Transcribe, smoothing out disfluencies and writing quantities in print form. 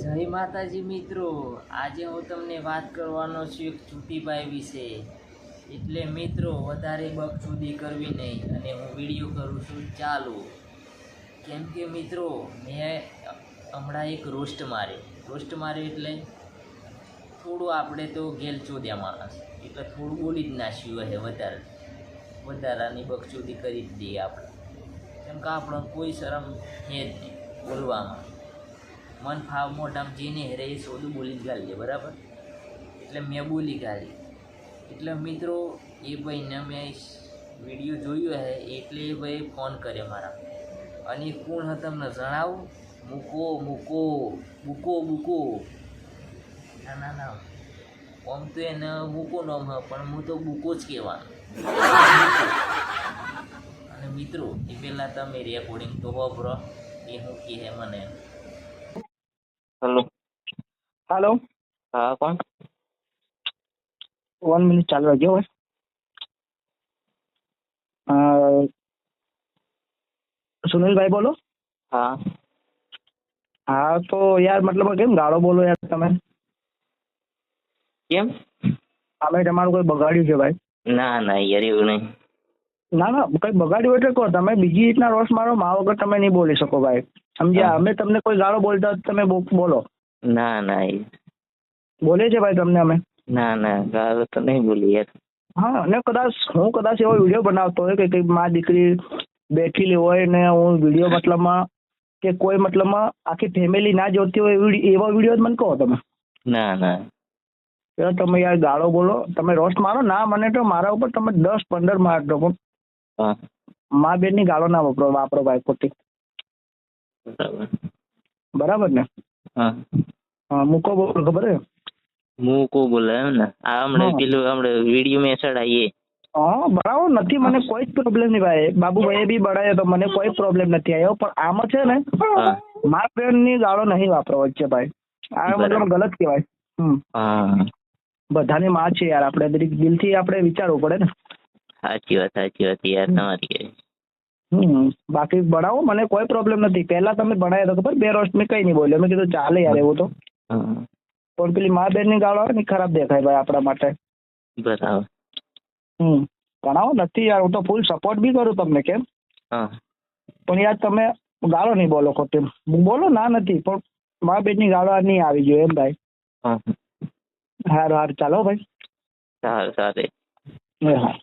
જય માતાજી મિત્રો, આજે હું તમને વાત કરવાનો છું એક ચૂંટીભાઈ વિશે. એટલે મિત્રો વધારે બકચૂદી કરવી નહીં અને હું વિડીયો કરું છું ચાલુ. કેમ કે મિત્રો મેં હમણાં એક રોસ્ટ મારે એટલે થોડું આપણે તો ગેલચોદ્યા માણસ એટલે થોડું બોલી જ નાખ્યું હે. વધારાની બકચૂદી કરી જ દઈએ આપણે. કેમ કે આપણો કોઈ શરમ છે જ નહીં બોલવામાં. મન ફાવ મોઢામાં જેને હેરે એ સોદું બોલી જ ગાલીએ, બરાબર? એટલે મેં બોલી ગાલી. એટલે મિત્રો એ ભાઈને મેં વિડીયો જોયો હે એટલે એ ભાઈ ફોન કરે મારા. અને એ કોણ હતા તમને જણાવું? મૂકો. ના આમ તો એને મૂકો નામ હ, પણ હું તો બુકો જ કહેવાનું. અને મિત્રો એ પહેલાં તમે રેકોર્ડિંગ તો વાપરો એ હું કહે મને. हेलो हाँ कौन? 1 मिनट चालू रखिए बस। सुनील भाई बोलो। हाँ हाँ तो यार मतलब केम गाड़ो बोलो यार તમે કેમ? અમે તમારું કોઈ બગાડ્યું છે ભાઈ? ના યાર એવું નહીં. ના કઈ બગાડ્યું એટલે કહો. તમે બીજી રીતના રોસ મારો મા વગર તમે નહીં બોલી શકો ભાઈ, સમજ્યા? અમે તમને કોઈ ગાળો બોલતા તમે બોલો. ના બોલે છે ભાઈ તમને અમે? ના ગાળો તો નહીં બોલી યાર. હા, ને હું કદાચ એવો વિડીયો બનાવતો હોય કે કઈ મા દીકરી બેઠેલી હોય ને હું વિડીયો મતલબમાં કે કોઈ મતલબમાં આખી ફેમિલી ના જોતી હોય એવા વિડીયો જ મને કહો તમે. ના તમે યાર ગાળો બોલો, તમે રોસ્ટ મારો ના, મને તો મારા ઉપર તમે 10-15 માર દો પણ હા મા બેન ની ગાળો ના વાપરો ભાઈ ખોટી. બરાબર ને? હા મૂકો બોલો, ખબર છે? મૂકો બોલે એમ ને? આ હમણાં પેલું વિડીયો મેં ચડાવીએ. હા બરાબર, નથી મને કોઈ જ પ્રોબ્લેમ નહીં ભાઈ. બાબુભાઈએ બી બડાયો તો મને કોઈ પ્રોબ્લેમ નથી આવ્યો, પણ આમાં છે ને મા બેન ની ગાળો નહીં વાપરો વચ્ચે ભાઈ. આ મતલબ ગલત કહેવાય. હા બધાની માં છે યાર, આપણે દિલથી આપણે વિચારવું પડે ને. સાચી વાત યાર તમારી. બાકી ભણાવો, મને કોઈ પ્રોબ્લેમ નથી. પહેલા તમે ભણાયા તો ખબર, 2 રોસ્ટ મેં કઈ નહીં બોલ્યો. મેં કીધું ચાલે યાર એવું તો. પણ પેલી મા બેન ની ગાળો આવે ને ખરાબ દેખાય ભાઈ આપણા માટે. બરાબર. ભણાવો નથી યાર, હું તો ફૂલ સપોર્ટ બી કરું તમને. કેમ? પણ યાર તમે ગાળો નહીં બોલો ખોટી. બોલો ના નથી, પણ મા બેન ની ગાળો નહીં આવી જોઈએ એમ ભાઈ. હારું ચાલો ભાઈ. સારું. હા